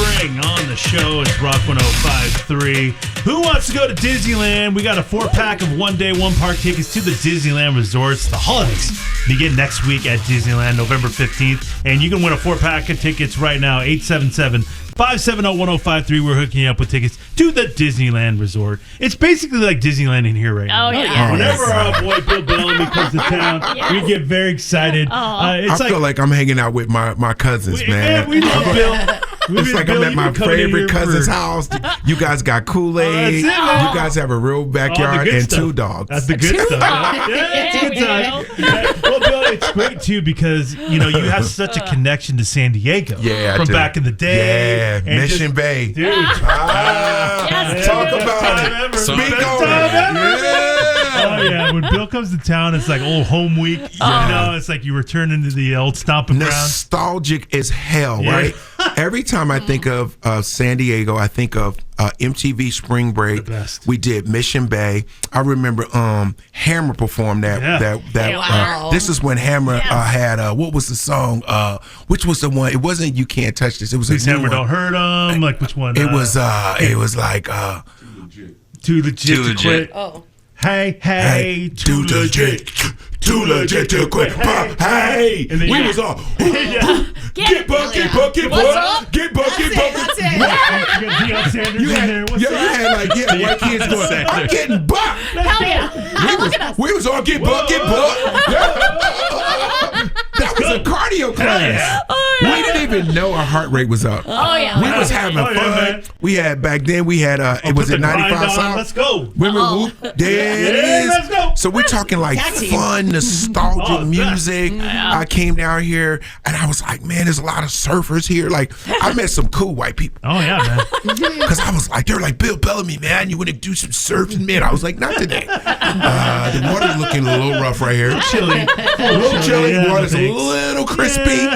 Spring on the show. It's Rock 105.3. Who wants to go to Disneyland? We got a 4-pack of one-day, one-park tickets to the Disneyland resorts. The holidays begin next week at Disneyland, November 15th. And you can win a 4-pack of tickets right now, 877-570-1053. We're hooking you up with tickets to the Disneyland resort. It's basically like Disneyland in here right now. Oh, yeah. Whenever our boy Bill Bellamy comes to town, we get very excited. I feel like I'm hanging out with my cousins, man. We love Bill. It's like I'm at my favorite cousin's house. You guys got Kool-Aid. You guys have a real backyard and stuff. 2 dogs. That's the good stuff. Yeah, it's a good time. Well, Bill, it's great too because you have such a connection to San Diego. Yeah, from back in the day. Yeah, Mission Bay. Dude, talk about it. Speak on it. Oh yeah, when Bill comes to town, it's like old home week. It's like you return into the old stomping ground. Nostalgic as hell, right? Every time I think of San Diego, I think of MTV Spring Break. The best. We did Mission Bay. I remember Hammer performed that. Wow. This is when Hammer had what was the song? Which was the one? It wasn't "You Can't Touch This." It was Please a new Hammer one. Don't Hurt 'Em. Like which one? It was like Too Legit to Quit. Oh. Hey, too legit to quit. Hey, And then we was all get bucket, What's up? get bucket. That's it. You got Deion Sanders You in had, there. What's you up? had white kids going, I'm getting buck. Hell yeah. Look at us. We was all get buck. That was a cardio class. We didn't even know our heart rate was up. Oh, yeah. We was having fun. man. We had back then. We had it was Put at the grind 95 on. South. Let's go. Women whoop. There it is. Let's go. So we're talking like Taxi. fun, nostalgic Oh, music. I came down here and I was like, man, there's a lot of surfers here. Like I met some cool white people. Oh yeah, man. Because I was like, they're like, Bill Bellamy, man, you want to do some surfing, man? I was like, not today. The water's looking a little rough right here. Chilly. A little chilly. Yeah, Water's a thanks. little crispy.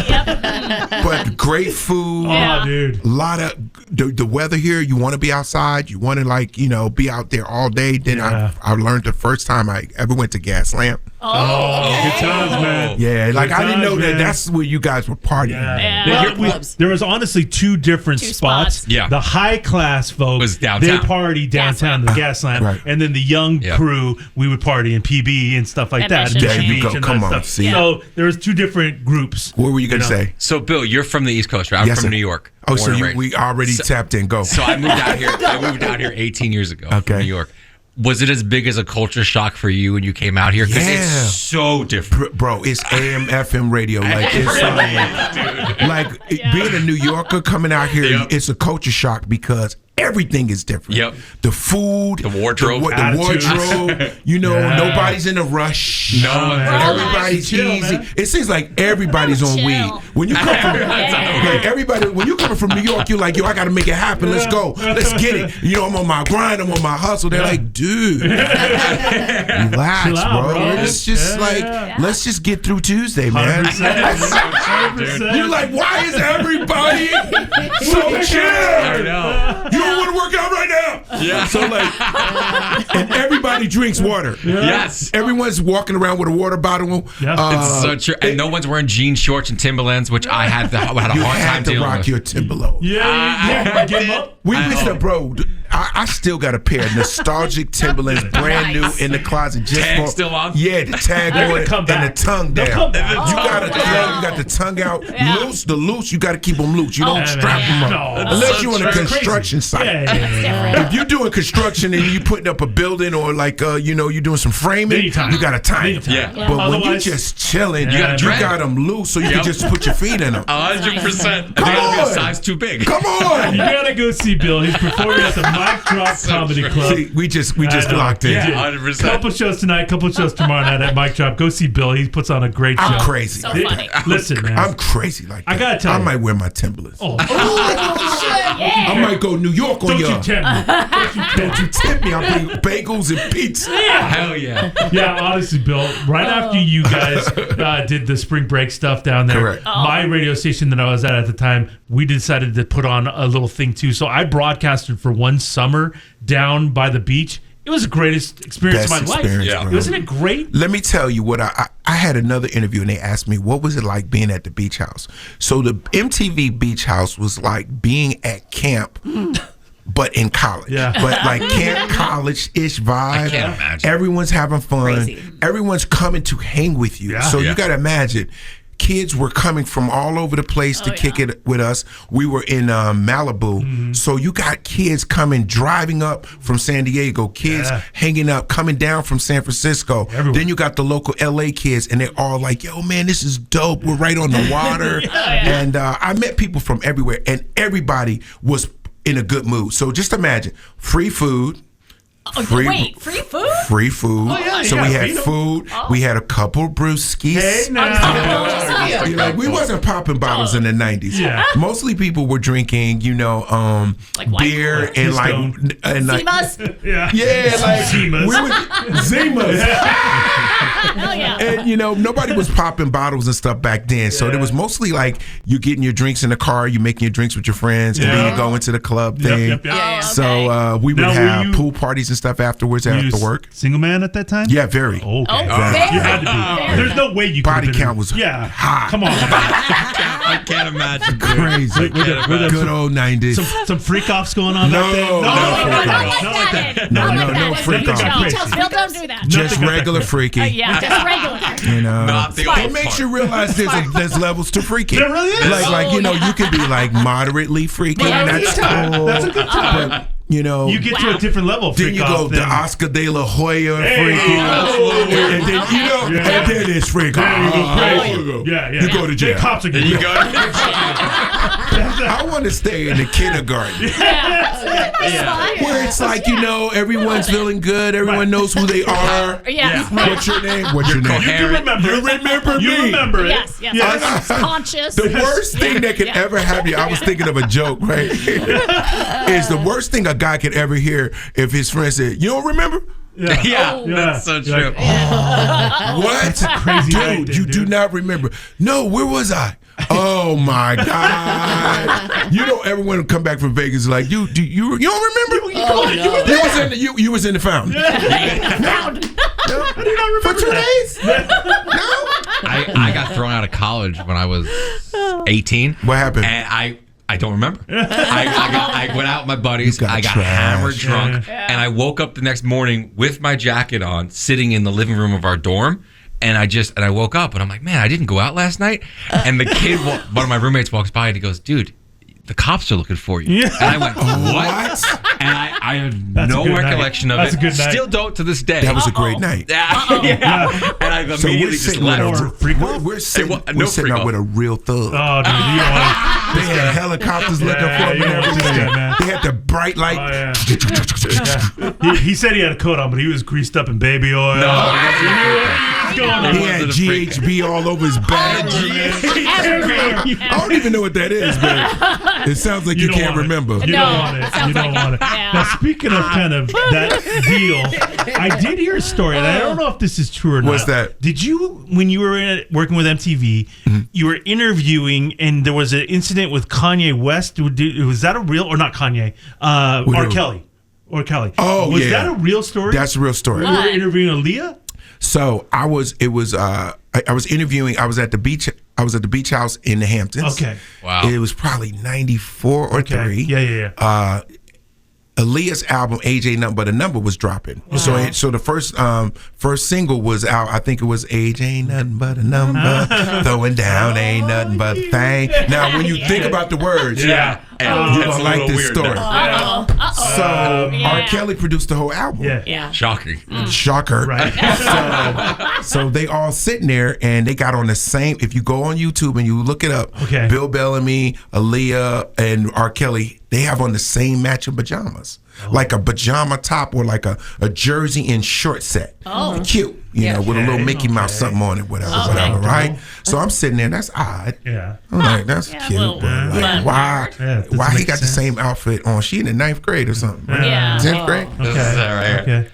But great food. Oh, dude. A lot of the weather here. You want to be outside. You want to be out there all day. Then I learned the first time I ever went to Gaslamp. Oh, good times, man. Yeah, like Good I didn't know times, that man. that's where you guys were partying. Yeah. There was honestly two different spots. Yeah. The high class folks, Was downtown. they party downtown in the Gaslamp, Right. and then the young crew, we would party in PB and stuff like And that. Mission and There you Beach go. and Come that on, stuff. see? So there was two different groups. What were you gonna say? So, Bill, you're from the East Coast, right? I'm Yes, from sir. New York. Oh, so Born and raised. we already tapped in. Go. So I moved out here. I moved out here 18 years ago Okay. from New York. Was it as big as a culture shock for you when you came out here? Because Yeah. it's so different. Bro, it's AM FM radio. Like it's being a New Yorker coming out here. Yep. It's a culture shock because everything is different. Yep. The food, The wardrobe. the Attitudes. wardrobe. Nobody's in a rush. No one's in a rush. Everybody's Chill, easy. man. It seems like everybody's on Chill. weed. When you come from when you coming from New York, you're like, yo, I got to make it happen. Let's go. Let's get it. I'm on my grind. I'm on my hustle. They're like, dude, relax, Chill out, bro. It's just let's just get through Tuesday, man. 100%. You're like, why is everybody so chill? I know. You don't want to work out right now. Yeah. So and everybody drinks water. Yes. Everyone's walking around with a water bottle. Yeah. It's so true. And no one's wearing jean shorts and Timberlands, which I had a You hard time had to dealing rock with. your Timberland. Yeah, get him up. We missed it, bro. I still got a pair of nostalgic Timberlands, brand new in the closet. Just Tag still on? Yeah, the tag They're on gonna it come and back. the tongue They'll down. come back. You got the tongue out. Loose, the loose, you got to keep them loose. You don't Yeah, strap man. them up. No. Unless So you're on a that's construction crazy. site. Yeah. If you're doing construction and you putting up a building or you're doing some framing, Anytime. you got to time it. Yeah. But when you Otherwise- just chilling, You gotta you drag. got them loose so you can Yep. just put your feet in them. 100%. Come They gotta be on. a size too big. Come You on. gotta go see Bill. He's performing at the Mic Drop Comedy true. Club. See, we just I know. locked in. Yeah. Dude, 100%. Couple shows tonight, couple shows tomorrow night at Mic Drop. Go see Bill. He puts on a great show. I'm crazy. So funny. Listen, man. I'm crazy like that. I gotta tell I you. might wear my Timberlands. Oh, I might go New York on don't y'all. you tempt me. Don't you tip me. I'll bring bagels and pizza. Hell yeah. Yeah, honestly, Bill, right after you guys did the spring break stuff down there, Correct. my radio station that I was at the time, we decided to put on a little thing too. So I broadcasted for one summer down by the beach. It was the greatest experience Best of my life. experience, Yeah. bro. Wasn't it great? Let me tell you what I had another interview and they asked me, what was it like being at the beach house? So the MTV Beach House was like being at camp, but in college. Yeah. But like camp college-ish vibe. I can't imagine. Everyone's having fun. Crazy. Everyone's coming to hang with you. Yeah. So Yeah. you got to imagine. Kids were coming from all over the place to kick it with us. We were in Malibu. So you got kids coming, driving up from San Diego, kids hanging up, coming down from San Francisco. Everywhere. Then you got the local LA kids, and they're all like, yo, man, this is dope. We're right on the water. And I met people from everywhere, and everybody was in a good mood. So just imagine, free food. Wait, free food? Free food. yeah, So you we gotta had feed 'em. food. We had a couple brewskis. Hey, now. You know, we wasn't popping bottles in the 90s. Yeah. Mostly people were drinking, Like white beer Claw. and like Keystone. and like Zimas? Yeah. yeah, like Zimas. we were Zimas. Hell yeah. And you know, nobody was popping bottles and stuff back then. So it was mostly like you getting your drinks in the car, you making your drinks with your friends, and then you go into the club thing. Yep. Yeah, So we would Now, were have you- pool parties and stuff afterwards You after work. Single man at that time? Yeah, very. Okay. very, You had to be. very. There's no way you could Body have been. count was high. Come on. I can't imagine. Crazy. Good old 90s. Some freak offs going on No, back then? no freak offs. Not like that. No freak Nothing offs. got crazy. Bill, don't do that. Just regular freaky. Yeah, just regular. You know, Not the it old makes part. you realize there's levels to freaking. There really is. Like you know, you can be like moderately freaking. Yeah, That's cool. That's a good time. But you know, You get to a different level. of then freak you go off the than- Oscar de la Hoya Hey, freaking, absolutely. and then you know, Yeah. and then it's freaking. There you go crazy. Yeah, Yeah. You go to Then jail. cops are getting You go. I want to stay in the kindergarten. Where it's like, you know, everyone's feeling good, everyone knows who they are. Yeah. What's your name? What's your name? You remember. You remember You me. remember it. Yes, yes. Conscious. The worst thing that could ever happen, I was thinking of a joke, right? Is the worst thing a guy could ever hear if his friend said, you don't remember? Yeah. Yeah, that's so true. What? That's a crazy night Dude, then, you dude. do not remember. No, where was I? Oh my God. You don't ever want to come back from Vegas like, you don't remember? You was in the fountain. For 2 days? No? I got thrown out of college when I was 18. What happened? And I don't remember. I went out with my buddies. You got I got trashed. hammered drunk. And I woke up the next morning with my jacket on, sitting in the living room of our dorm. And I woke up and I'm like, man, I didn't go out last night. And the kid, one of my roommates walks by and he goes, dude, the cops are looking for you. Yeah. And I went, what? What? And I have That's a no good night. recollection of That's it. a good night. Still don't to this day. That was a great night. Yeah. And I've So immediately we're just sitting, left. Or freak off? we're sitting, Hey, we're no sitting freak out with a real thug. Oh, dude, you don't want They had helicopters looking Yeah, for me you and don't want this everything. guy, man. They had the bright light. Oh, yeah. He said he had a coat on, but he was greased up in baby oil. What's going on? He had GHB all over his back. I don't even know what that is, but it sounds like you don't can't want it. remember. You No, don't want it. sounds You don't like want it. it. Yeah. Now, speaking of kind of that deal, I did hear a story, and I don't know if this is true or not. What's that? Did you, when you were working with MTV, you were interviewing, and there was an incident with Kanye West? Was that a real, or not Kanye? R. who? Kelly. Or Kelly. Oh, was yeah. that a real story? That's a real story. You were interviewing Aaliyah? So I was interviewing. I was at the beach house in the Hamptons. Okay. Wow. It was probably 94 or Okay. 3. Yeah. Aaliyah's album "Age Ain't Nothing But a Number" was dropping. So the first single was out. I think it was "Age Ain't Nothing But a Number, Throwing Down Ain't Nothing But a Thing." Now, when you think about the words, Yeah. you're gonna like this story. So R. Kelly produced the whole album. Yeah. Shocking. Shocker. Right. So they all sitting there and they got on the same. If you go on YouTube and you look it up, Okay. Bill Bellamy, Aaliyah, and R. Kelly, they have on the same matching pajamas, like a pajama top or like a jersey and short set. Oh. Cute, you know, with a little Mickey Mouse something on it, whatever, right? So I'm sitting there. That's odd. Yeah. I'm like, that's Yeah, cute, well, but like, but- why? Yeah, it doesn't Why he make got the sense. same outfit on? She in the 9th grade or something? Right? Yeah. 10th grade? This is it right here. Okay.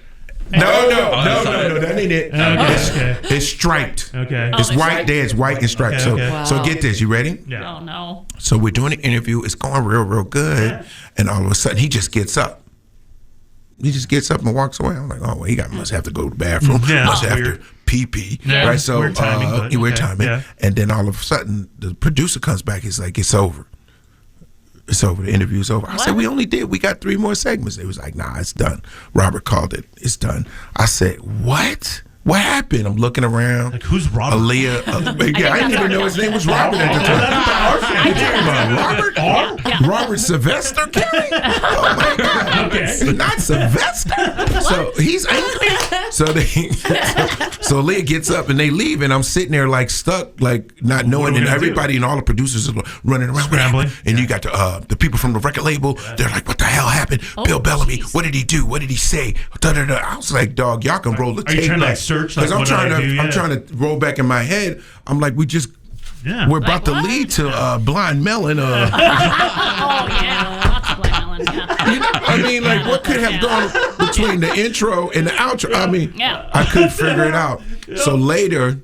No, that ain't it. Okay. It's striped. Okay. It's it's white. striped. There, it's white and striped. Okay, So, okay. so get this. You ready? Yeah. Oh no. So we're doing an interview. It's going real good, and all of a sudden he just gets up. He just gets up and walks away. I'm like, oh, well, must have to go to the bathroom. Yeah, must have weird. to pee. Yeah, right? So weird timing, but weird okay, timing. yeah. And then all of a sudden, the producer comes back. He's like, it's over. It's over. The interview's over. I said, we got 3 more segments. They was like, nah, it's done. Robert called it. It's done. I said, what? What happened? I'm looking around. Like, who's Robert? Aaliyah. I didn't even know his name was Robert at the time. Robert? Robert Sylvester Kelly? Oh my God. Okay. Not Sylvester. So he's angry. So Aaliyah gets up and they leave, and I'm sitting there like stuck, like not knowing, and everybody and all the producers are running around scrambling. And you got the people from the record label. They're like, what the hell happened? Bill Bellamy, what did he do? What did he say? I was like, dog, y'all can roll the tape. Are you trying to like search? Like, I'm trying to roll back in my head. I'm like, we're about to lead to Blind Melon. Oh yeah, lots of Blind Melon. Yeah. You know, I mean, like, what could have gone between the intro and the outro? I mean, I couldn't figure it out. So later,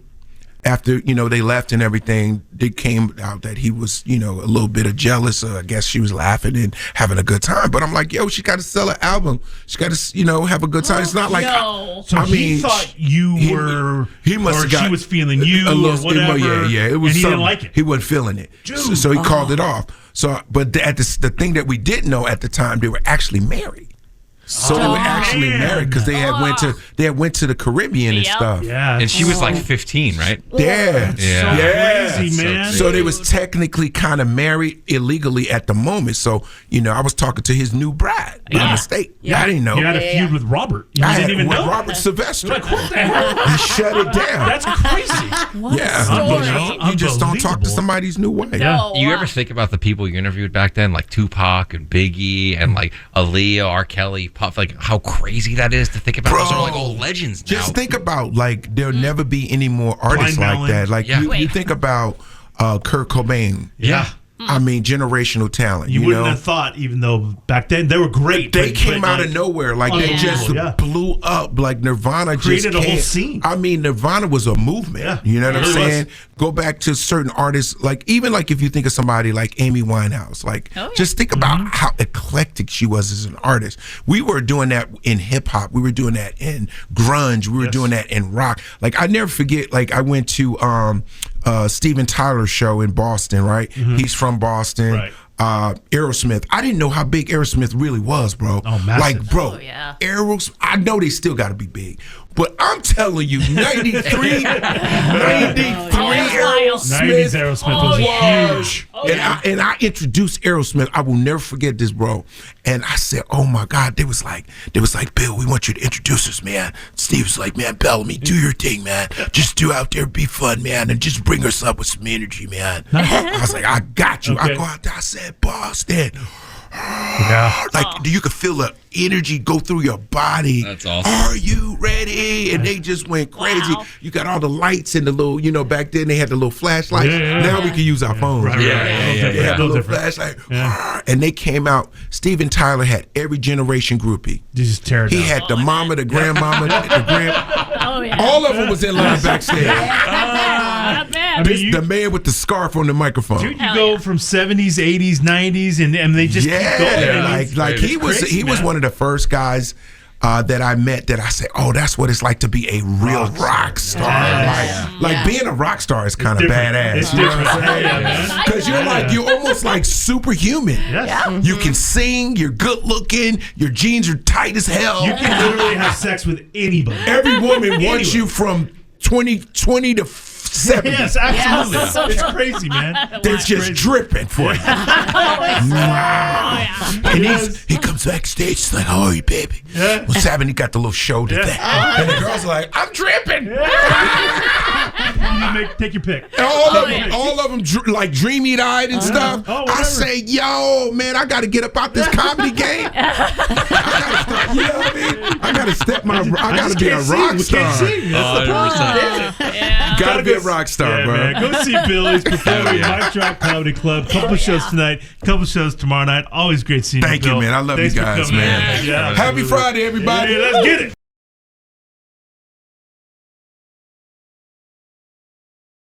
after they left and everything, it came out that he was a little bit of jealous. I guess she was laughing and having a good time. But I'm like, yo, she got to sell an album. She got to have a good time. It's not like So he thought you were. He must have got she was feeling you a little, or whatever. Yeah, it was. And he something. didn't like it. He wasn't feeling it. So he called it off. So, but the thing that we didn't know at the time, they were actually married. So they were actually married because they had went to the Caribbean and stuff. Yeah, and she was like 15, right? Yeah, Crazy, man. So they was technically kind of married illegally at the moment. So I was talking to his new bride in the state. I didn't know. You had a feud with Robert. You I didn't had even with know. Robert Sylvester. Like, what the hell? He shut it down. That's crazy. You just don't talk to somebody's new way. Yeah. You ever think about the people you interviewed back then, like Tupac and Biggie and like Aaliyah, R. Kelly, Puff, like how crazy that is to think about? Those are like old legends now. Just think about like there'll never be any more artists like that. Like you think about Kurt Cobain. Yeah. I mean, generational talent. You wouldn't have thought, even though back then they were great. They came out of nowhere. Like, they just blew up. Like, Nirvana created a whole scene. I mean, Nirvana was a movement. Yeah. You know what I'm saying? Go back to certain artists. Like, even like if you think of somebody like Amy Winehouse, like, just think about how eclectic she was as an artist. We were doing that in hip hop. We were doing that in grunge. We were doing that in rock. Like, I never forget, like, I went to Steven Tyler's show in Boston, right? He's from Boston. Right. Aerosmith. I didn't know how big Aerosmith really was, bro. Oh, massive. Like, bro, Aerosmith, I know they still got to be big. But I'm telling you, 93 Aerosmith 90s Aerosmith was huge. And I introduced Aerosmith. I will never forget this, bro. And I said, oh my God, they was like, Bill, we want you to introduce us, man. Steve was like, man, Bellamy, do your thing, man. Just do out there, be fun, man, and just bring us up with some energy, man. I was like, I got you. I go out there, I said, Boston. Like, you could feel the energy go through your body. That's awesome. Are you ready? And they just went crazy. You got all the lights and the little, back then they had the little flashlights. Now we can use our phones. Right. They had the little flashlight. And they came out. Steven Tyler had every generation groupie. Just tear it He down. had the mama, the grandmama, the grand. All of them was in line backstage. Not bad. I mean, The man with the scarf on the microphone. Dude, you go from 70s, 80s, 90s, and they just keep going. Like he was one of the first guys that I met that I said, oh, that's what it's like to be a real rock star. Like being a rock star is kind of badass. It's you know what different. I'm saying? Because you're almost like superhuman. Yes. You can sing, you're good looking, your jeans are tight as hell. You can literally have sex with anybody. Every woman wants you from 20 to 70. Yes, absolutely. It's crazy, man. They're just dripping for you. And he comes backstage, he's like, how are you, baby? What's happening? He got the little shoulder thing. And the girl's like, I'm dripping. Take your pick. All of them like dreamy-eyed and stuff. I say, yo, man, I got to get up out this comedy game. I got to start, you know what I mean? I got to step my, I got to be a rock star. Got to be a rock star, bro. Man. Go see Billy's performing at Mic Drop Comedy Club. Couple shows tonight, couple shows tomorrow night. Always great seeing you, Thank you, Bill. man. I love Thanks you for guys, coming. man. Yeah, Happy Friday, everybody. Let's get it.